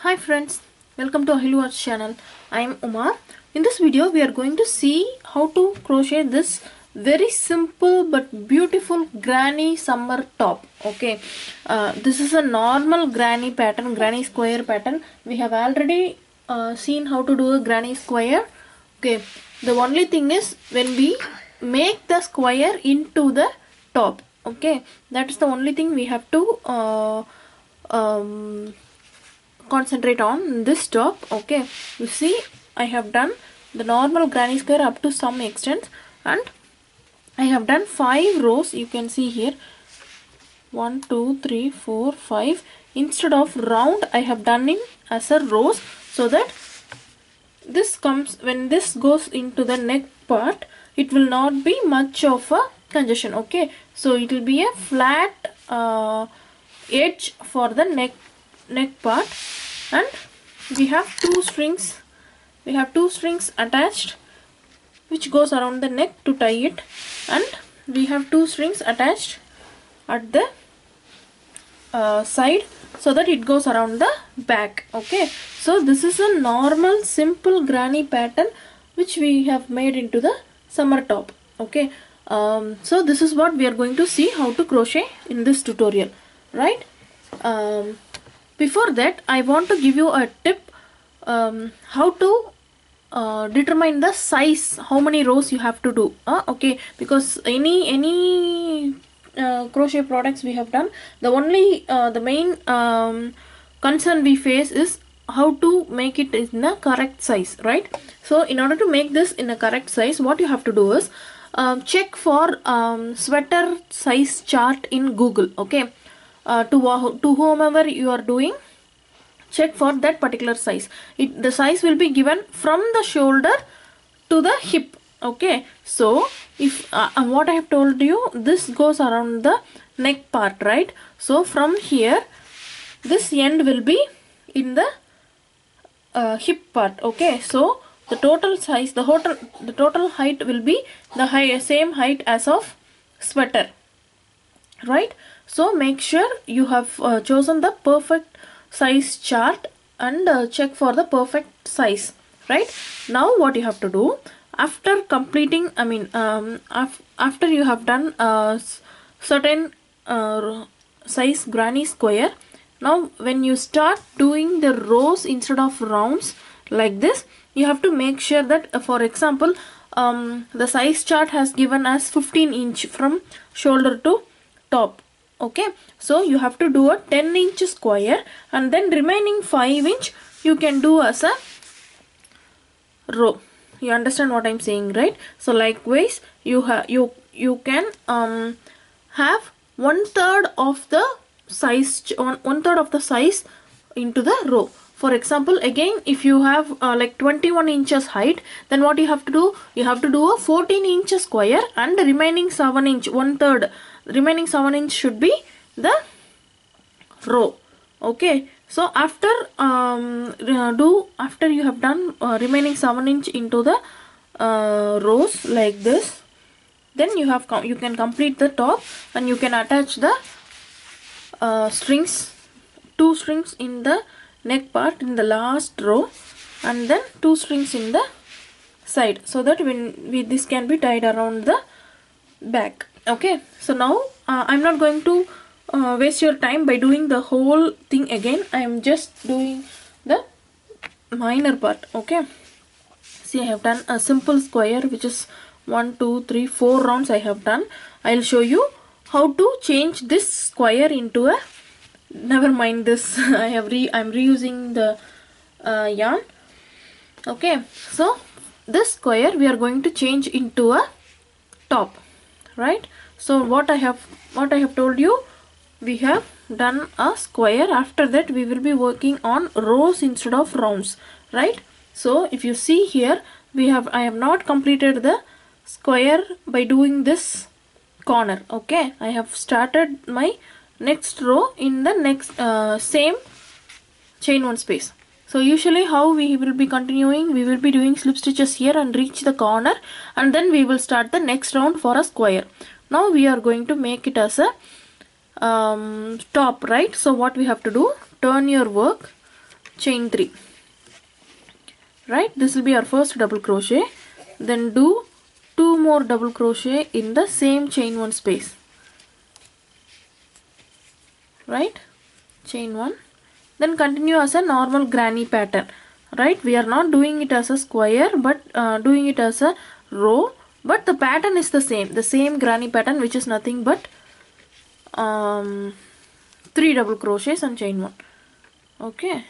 Hi friends, welcome to AhiluArts channel. I am Uma. In this video we are going to see how to crochet this very simple but beautiful granny summer top. Okay, this is a normal granny pattern, granny square pattern. We have already seen how to do a granny square. Okay, the only thing is when we make the square into the top. Okay, that is the only thing we have to concentrate on this top. Okay, you see I have done the normal granny square up to some extent, and I have done 5 rows. You can see here 1 2 3 4 5. Instead of round I have done in as a rows, so that this comes, when this goes into the neck part, it will not be much of a congestion. Okay, so it will be a flat edge for the neck part, and we have two strings attached which goes around the neck to tie it, and we have 2 strings attached at the side so that it goes around the back. Okay, so this is a normal simple granny pattern which we have made into the summer top. Okay, so this is what we are going to see how to crochet in this tutorial, right? Before that, I want to give you a tip how to determine the size, how many rows you have to do. Okay, because any crochet products we have done, the main concern we face is how to make it in a correct size, right? So in order to make this in a correct size, what you have to do is check for sweater size chart in Google. Okay, to whomever you are doing, check for that particular size. The size will be given from the shoulder to the hip. Okay, so if what I have told you, this goes around the neck part, right? So from here, this end will be in the hip part. Okay, so the total size, the total height will be the same height as of sweater, right? So make sure you have chosen the perfect size chart and check for the perfect size, right? Now what you have to do, after completing, after you have done certain size granny square, now when you start doing the rows instead of rounds like this, you have to make sure that for example the size chart has given us 15 inch from shoulder to top. Okay, so you have to do a 10-inch square, and then remaining 5-inch you can do as a row. You understand what I'm saying, right? So likewise you can have 1/3 of the size into the row. For example, again, if you have like 21 inches height, then what you have to do, you have to do a 14-inch square, and the remaining 7-inch, 1/3, remaining 7-inch should be the row. Okay, so after you have done remaining 7-inch into the rows like this, then you can complete the top, and you can attach the strings, 2 strings in the neck part in the last row, and then 2 strings in the side, so that this can be tied around the back. Okay, so now I'm not going to waste your time by doing the whole thing again. I am just doing the minor part. Okay, see, I have done a simple square which is 1 2 3 4 rounds I have done. I'll show you how to change this square into a, never mind this, I'm reusing the yarn. Okay, so this square we are going to change into a top, right? So what I have told you, we have done a square. After that we will be working on rows instead of rounds, right? So if you see here, I have not completed the square by doing this corner. Okay, I have started my next row in the next same chain 1 space. So usually how we will be continuing, we will be doing slip stitches here and reach the corner, and then we will start the next round for a square. Now we are going to make it as a top, right? So what we have to do, turn your work chain 3. Right, this will be our first double crochet. Then do 2 more double crochet in the same chain 1 space. Right, chain 1. Then continue as a normal granny pattern. Right, we are not doing it as a square but doing it as a row, but the pattern is the same granny pattern, which is nothing but 3 double crochets and chain 1. Okay,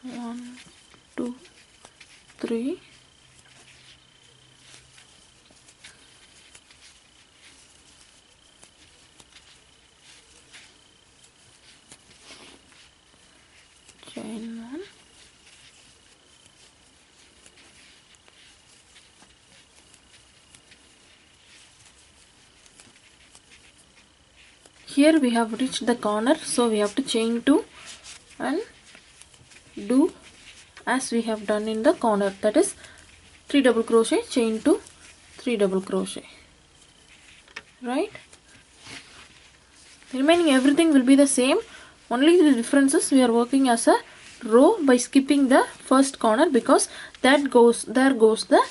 1 2 3 chain 1. Here we have reached the corner, so we have to chain 2 and do as we have done in the corner, that is 3 double crochet, chain 2, 3 double crochet. Right, remaining everything will be the same, only the difference is we are working as a row by skipping the first corner, because there goes the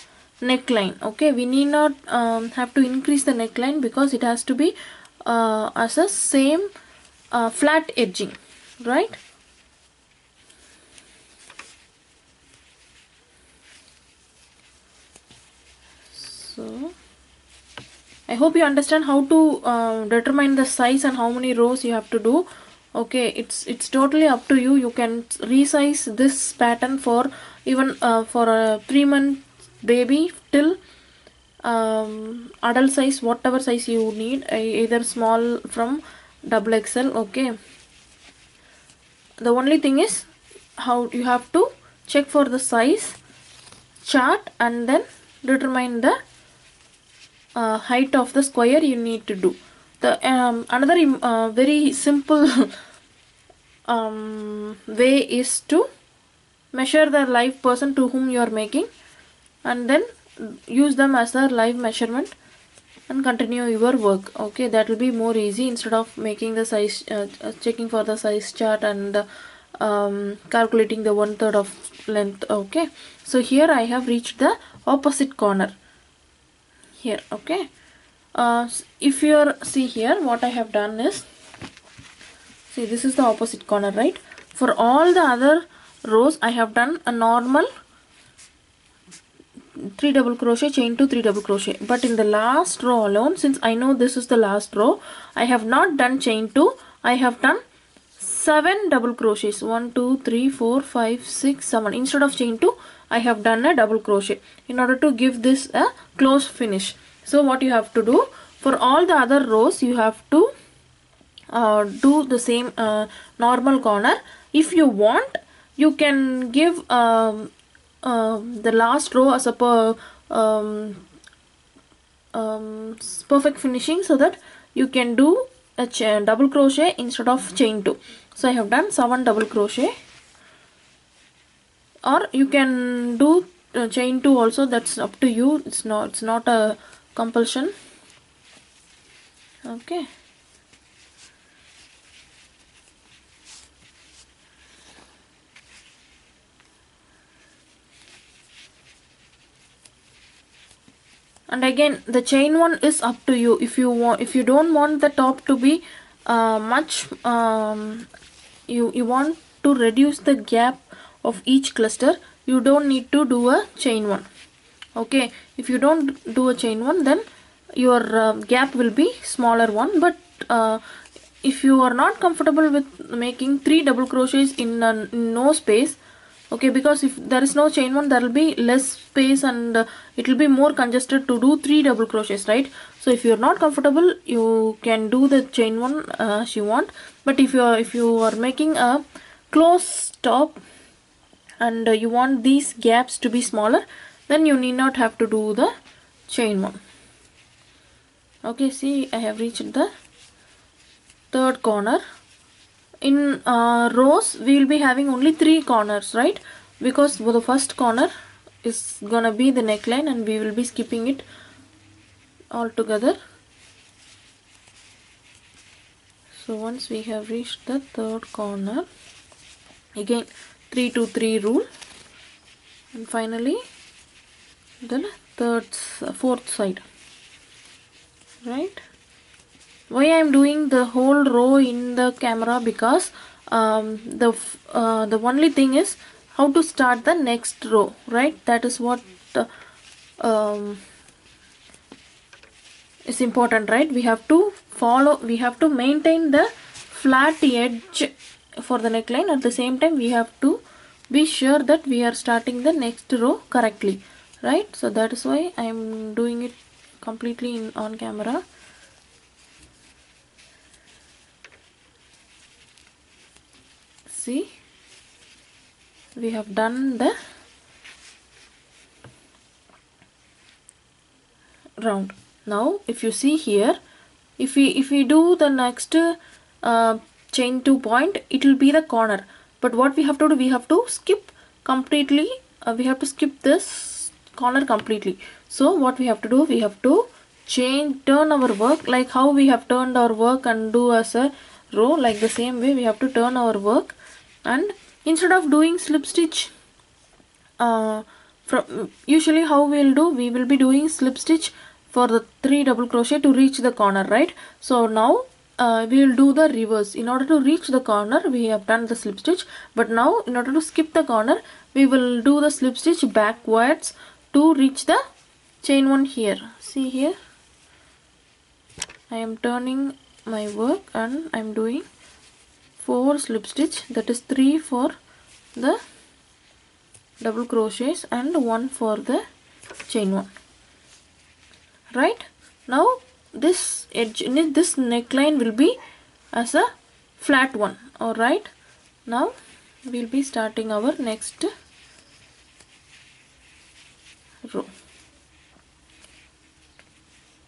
neckline. Okay, we need not have to increase the neckline because it has to be as a same flat edging. Right, so I hope you understand how to determine the size and how many rows you have to do. Okay, it's totally up to you. You can resize this pattern for even for a 3-month baby till adult size, whatever size you need, either small from double XL. Okay, the only thing is how you have to check for the size chart and then determine the height of the square you need to do. The another very simple way is to measure the live person to whom you are making and then use them as a live measurement and continue your work. Okay, that will be more easy instead of making the size checking for the size chart and calculating the 1/3 of length. Okay, so here I have reached the opposite corner here. Okay, if you are see here, what I have done is, see, this is the opposite corner, right? For all the other rows I have done a normal 3 double crochet, chain 2, 3 double crochet, but in the last row alone, since I know this is the last row, I have not done chain 2. I have done 7 double crochets, 1 2 3 4 5 6 7. Instead of chain 2, I have done a double crochet in order to give this a close finish. So what you have to do for all the other rows, you have to do the same normal corner. If you want, you can give the last row as a perfect finishing, so that you can do a double crochet instead of chain 2. So I have done 7 double crochet, or you can do chain 2 also, that's up to you. It's not a compulsion. Okay, and again the chain 1 is up to you. If you don't want the top to be much, you want to reduce the gap of each cluster, you don't need to do a chain 1. Okay, if you don't do a chain 1, then your gap will be smaller one. But if you are not comfortable with making 3 double crochets in no space, okay, because if there is no chain 1, there will be less space and it will be more congested to do 3 double crochets, right? So if you are not comfortable, you can do the chain 1 as you want. But if you are making a close top and you want these gaps to be smaller, then you need not have to do the chain 1. Okay, see, I have reached the 3rd corner. In rows we will be having only 3 corners, right? Because the first corner is gonna be the neckline and we will be skipping it all together. So once we have reached the third corner, again 3 to 3 rule, and finally the fourth side, right? Why I am doing the whole row in the camera? Because the only thing is how to start the next row, right? That is what is important, right? We have to maintain the flat edge for the neckline. At the same time, we have to be sure that we are starting the next row correctly, right? So that is why I am doing it completely on camera. See, we have done the round. Now if you see here, if we do the next chain 2 point, it will be the corner. But what we have to do, we have to skip completely, we have to skip this corner completely. So what we have to do, we have to turn our work like how we have turned our work and do as a row, like the same way we have to turn our work. And instead of doing slip stitch, usually how we will be doing slip stitch for the 3 double crochet to reach the corner, right? So now we will do the reverse. In order to reach the corner, we have done the slip stitch, but now in order to skip the corner, we will do the slip stitch backwards to reach the chain 1 here. See here, I am turning my work and I am doing 4 slip stitch, that is 3 for the double crochets and 1 for the chain 1, right? Now this edge, this neckline will be as a flat one. Alright, now we'll be starting our next row,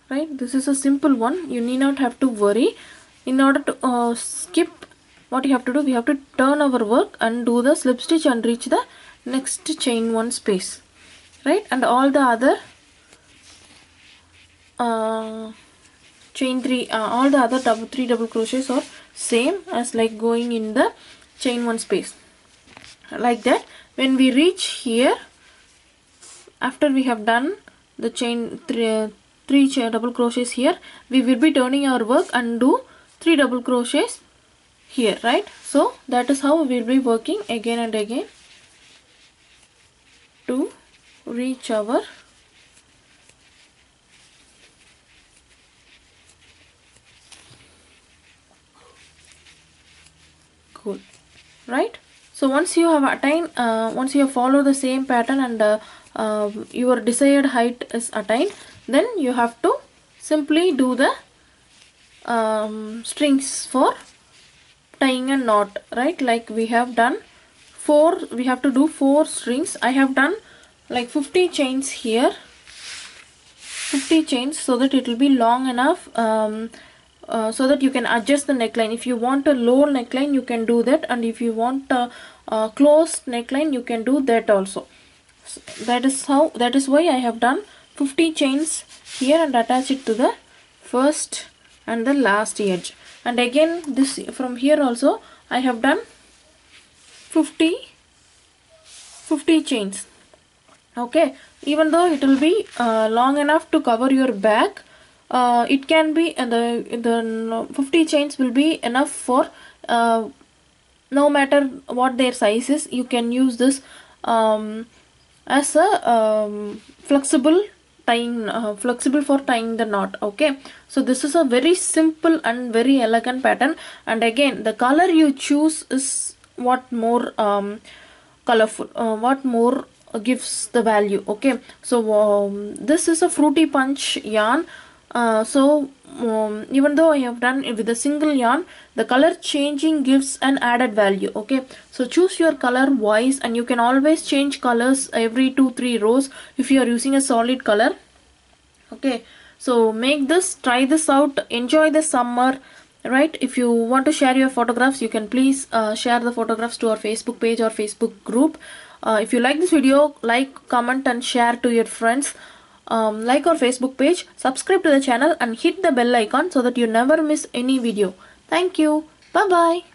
right? This is a simple one, you need not have to worry. In order to skip, what you have to do, we have to turn our work and do the slip stitch and reach the next chain 1 space, right? And all the other chain 3, all the other 3 double crochets are same as like going in the chain 1 space, like that. When we reach here, after we have done the chain 3 double crochets here, we will be turning our work and do 3 double crochets here, right? So that is how we will be working again and again to reach our goal, right? So once you have attained, once you have followed the same pattern and your desired height is attained, then you have to simply do the strings for tying a knot, right? Like we have done 4, we have to do 4 strings. I have done like 50 chains here, 50 chains, so that it will be long enough so that you can adjust the neckline. If you want a low neckline, you can do that, and if you want a closed neckline, you can do that also. So that is why I have done 50 chains here and attach it to the first and the last edge. And again, this from here also I have done 50 chains. Okay, even though it will be long enough to cover your back, it can be the 50 chains will be enough for no matter what their size is. You can use this as a flexible for tying the knot. Okay, so this is a very simple and very elegant pattern, and again the color you choose is what more colorful, what more gives the value. Okay, so this is a fruity punch yarn. Even though I have done it with a single yarn, the color changing gives an added value. Okay, so choose your color wise, and you can always change colors every 2-3 rows if you are using a solid color. Okay, so make this, try this out, enjoy the summer, right? If you want to share your photographs, you can please share the photographs to our Facebook page or Facebook group. If you like this video, like, comment and share to your friends. like our Facebook page, subscribe to the channel and hit the bell icon so that you never miss any video. Thank you. Bye bye.